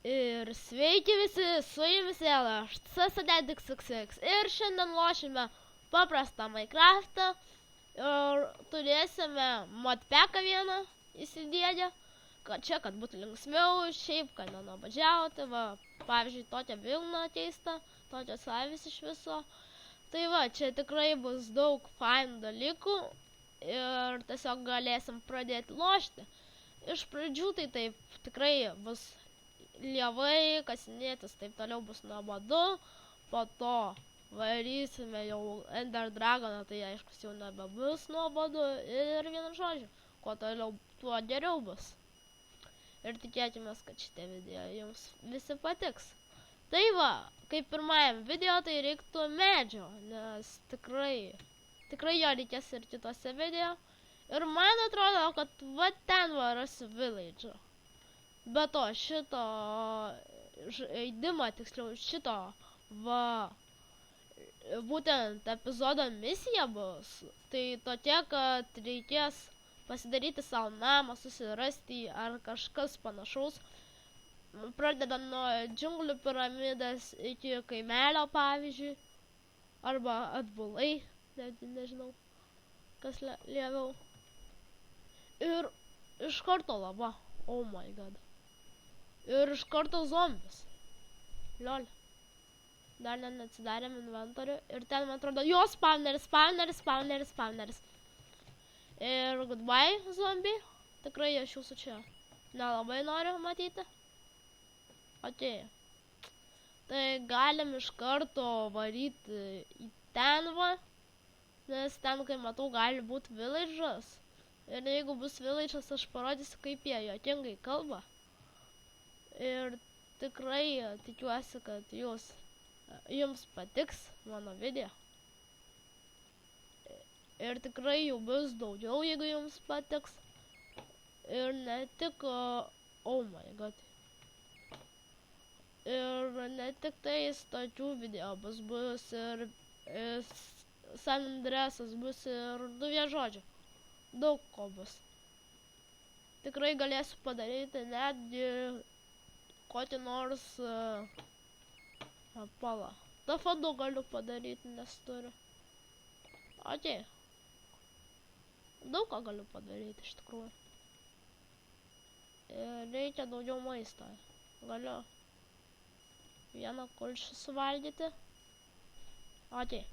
Ir sveiki visi, su jumis vėl aš, CSDXXX. Ir šiandien lošime paprastą Minecraftą. Ir turėsime modpacką vieną įsidėdę. Kad būtų linksmiau, šiaip, kad nenabadžiauti. Va, pavyzdžiui, tokia vilna keista, tokios avis iš viso. Tai va, čia tikrai bus daug fainų dalykų. Ir tiesiog galėsim pradėti lošti. Iš pradžių tai taip tikrai bus lievai, kasinėtis, taip toliau bus nuobodu, po to varysime jau Ender Dragoną, tai aišku jau nebebus nuobodu ir vienu žodžiu, kuo toliau, tuo geriau bus. Ir tikėkimės, kad šitie video jums visi patiks. Tai va, kaip pirmajam video, tai reiktų medžio, nes tikrai jo reikės ir kitose video. Ir man atrodo, kad va ten va rasiu village'o. Be to, šito žaidimo, tiksliau šito, va, būtent epizodo misija bus, tai tokia, kad reikės pasidaryti savo namą, susirasti ar kažkas panašaus, pradedant nuo džiunglių piramidės iki kaimelio, pavyzdžiui, arba atbulai, nežinau, kas lieviau. Ir iš karto lava, oh my god. Ir iš karto zombis. Lol. Dar neatsidarėm inventorių. Ir ten, man atrodo, jo spawneris. Ir goodbye, zombie. Tikrai aš jūsų čia nelabai noriu matyti. Okei. Tai galim iš karto varyti į ten va. Nes ten, kai matau, gali būti village'as. Ir jeigu bus village'as, aš parodysiu, kaip jie juokingai kalba. Ir tikrai tikiuosi, kad jums patiks mano video. Ir tikrai jų bus daugiau, jeigu jums patiks. Ir ne tik, oh my god. Ir ne tik tais tokių video bus ir San Andreasas bus ir Duvėžodžio. Daug ko bus. Tikrai galėsiu padaryti netgi kokį nors pala. Tafadu galiu padaryti, nes turiu. Okei. Daug ką galiu padaryti, iš tikrųjų. Reikia daugiau maisto. Galiu vieną kulšį suvalgyti. Okei.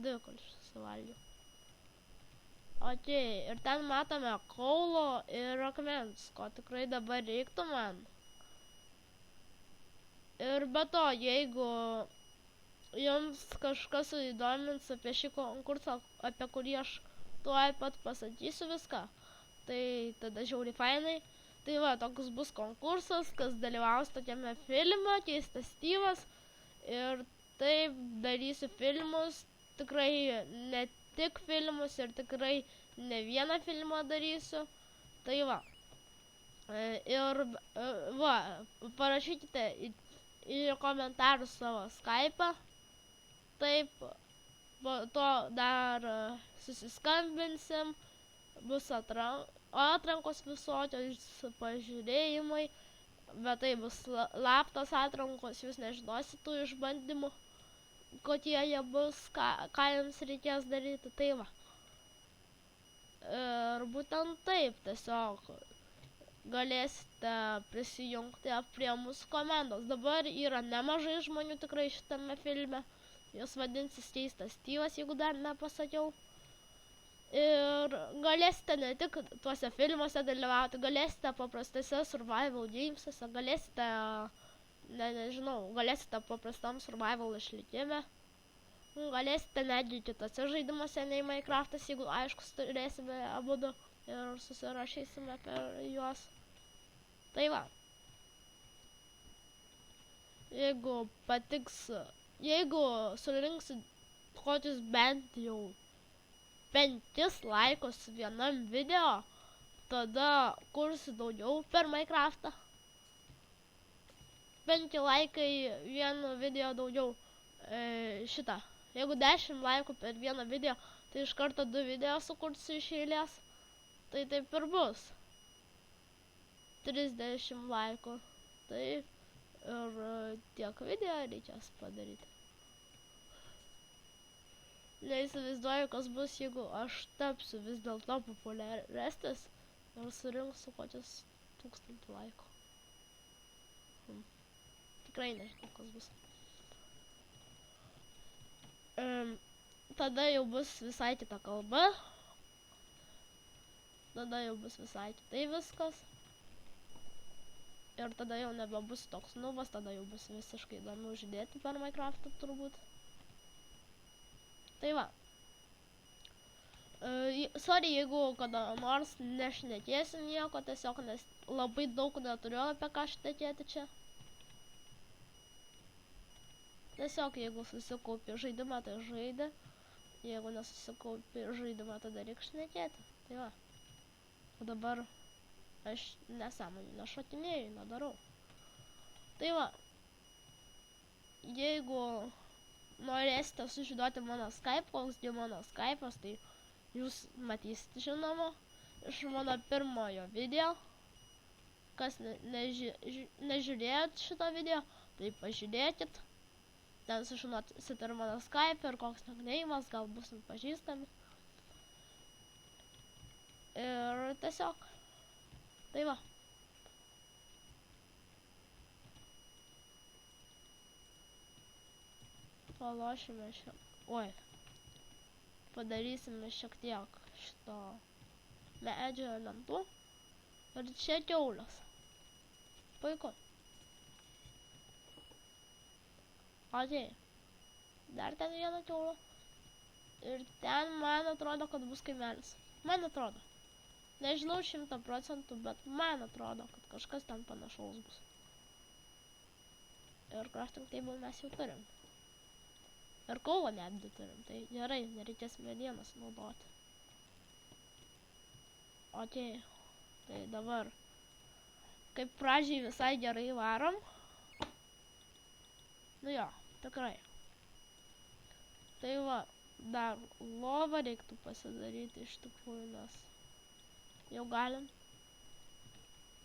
2 kulšį suvalgiau. Okei. Ir ten matome kaulo ir akmens, ko tikrai dabar reiktų man. Ir be to, jeigu jums kažkas įdomins apie šį konkursą, apie kurį aš tuoj pat pasakysiu viską, tai tada žiauriai fainai. Tai va, toks bus konkursas, kas dalyvaus tokiame filme, Keistas Styvas. Ir taip darysiu filmus, tikrai ne tik filmus ir tikrai ne vieną filmą darysiu. Tai va. Ir va, parašykite į komentarus savo Skype'ą. Taip, po to dar susiskambinsim, bus atrankos visokios, pažiūrėjimai, bet tai bus slaptos atrankos, jūs nežinosit tų išbandymų, kokie jie bus, ką jums reikės daryti, tai va. Ir būtent taip, tiesiog galėsite prisijungti prie mūsų komandos. Dabar yra nemažai žmonių tikrai šitame filme. Jos vadinsis Keistas Styvas, jeigu dar nepasakiau. Ir galėsite ne tik tuose filmuose dalyvauti, galėsite paprastose survival games'uose, galėsite, nežinau, galėsite paprastam survival išlikime. Galėsite netgi kitose žaidimuose nei Minecraftas, jeigu aiškus turėsime abudu ir susirašysime per juos. Tai va. Jeigu patiks, jeigu surinksit kokius bent jau 5 laikus vienam video, tada kursiu daugiau per Minecraftą. 5 laikai vienu video daugiau šitą. Jeigu 10 laikų per vieną video, tai iš karto 2 video sukursiu iš eilės. Tai taip ir bus. 30 laikų. Tai Ir tiek video reikės padaryti. Neįsivaizduoju, kas bus, jeigu aš tapsiu vis dėlto populiaresnis ir surinksiu kokius 1000 laikų. Tikrai nežinau, kas bus. Tada jau bus visai kita kalba. Tada jau bus visai kitai viskas. Ir tada jau nebebus toks nubas, tada jau bus visiškai įdomu žydėti per Minecraftą turbūt. Tai va. Sorry, jeigu kada nors nešnekėsiu nieko, tiesiog nes labai daug neturiu apie ką šnekėti čia. Tiesiog jeigu susikaupi žaidimą, tai žaidė. Jeigu nesusikaupi žaidimą, tada reikia šnekėti. Tai va. O dabar aš nesąmonį nešotinėjau, nedarau. Tai va, jeigu norėsite sužinoti mano Skype, koks gi mano Skype'as, tai jūs matysite, žinoma, iš mano pirmojo video. Kas nežiūrėjot šito video, tai pažiūrėkit. Ten sužinosit ir mano Skype, ir koks nickname'as, gal bus pažįstami. Ir tiesiog. Tai va. Palošime padarysime šiek tiek šito medžio lentų. Ir čia kiaulės. Puiku. Okei. Dar ten vieną kiaulę. Ir ten man atrodo, kad bus kaimelis. Man atrodo. Nežinau 100%, bet man atrodo, kad kažkas ten panašaus bus. Ir crafting table mes jau turim. Ir kovo netgi turim, tai gerai, nereikės medienos naudoti. Okei, tai dabar, kaip pradžiai visai gerai varom. Nu jo, tikrai. Tai va, dar lovą reiktų pasidaryti iš tikrųjų, nes jau galim.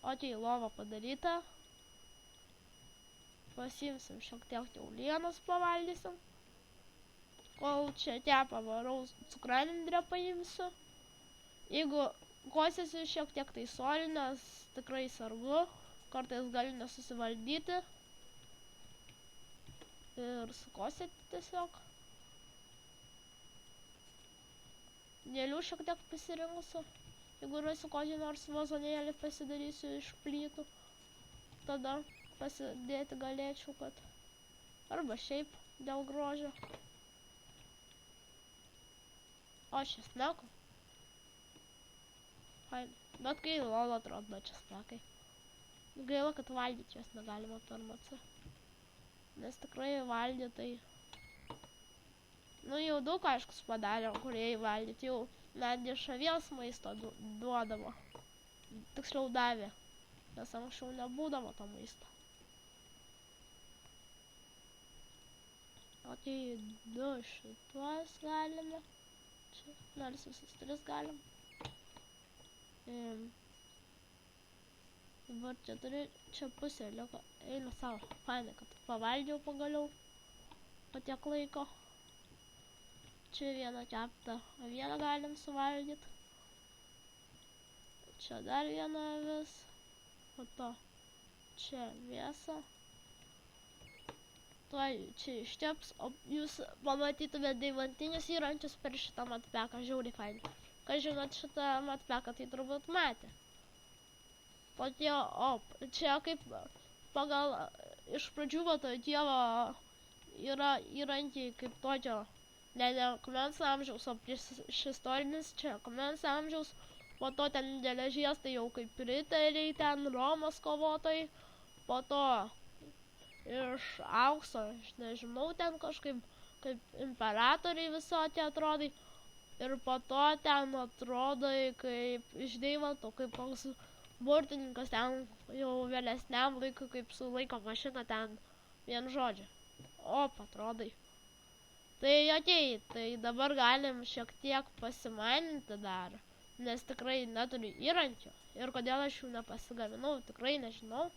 Okei, lova padaryta. Pasiimsim šiek tiek kiaulienos, pavalgysim. Kol čia tepą varau, cukranendrę paimsiu. Jeigu kosėsiu šiek tiek, tai sorry, nes tikrai sargu. Kartais galiu nesusivaldyti. Ir sukosėti tiesiog. Gėlių šiek tiek pasirinksiu. Jeigu rasiu kokį nors vazonėlį, pasidarysiu iš plytų. Tada pasidėti galėčiau, kad... Arba šiaip dėl grožio. O, česneko. Fain. Bet kai lol atrodo česnekai. Gaila, kad valgyti juos negalima per MC. Nes tikrai valgyti tai... Nu, jau daug aiškus padarė, kurie valgyti. Jau netgi šavies maisto duodavo. Tiksliau davė. Nes anksčiau nebūdavo to maisto. Okei, 2 šituos galime. Čia, nors visus 3 galim. Dabar čia turi, čia pusė liko. Eina savo. Fainai, kad pavalgiau pagaliau. Po tiek laiko. Čia vieną keptą avieną galim suvalgyti. Čia dar vieną avis. Po to čia mėsą. Tuoj čia išteps, o jūs pamatytumėte deimantinius įrankius per šitą matpeką. Žiauriai fainai. Kas žinot šitą matpeką, tai turbūt matė. Tokie, čia kaip pagal iš pradžių tėvo yra įrankiai kaip tokio. Ne akmens amžiaus, o priešistorinis čia akmens amžiaus. Po to ten geležies, tai jau kaip riteriai, ten Romos kovotojai. Po to iš aukso, aš nežinau, ten kažkaip kaip imperatoriai visokie atrodai. Ir po to ten atrodai kaip iš deimanto, kaip koks burtininkas ten jau vėlesniam laikui, kaip su laiko mašina ten vien žodžiu. Atrodai. Tai okei, tai dabar galim šiek tiek pasimaninti dar, nes tikrai neturiu įrankių. Ir kodėl aš jų nepasigaminau, tikrai nežinau.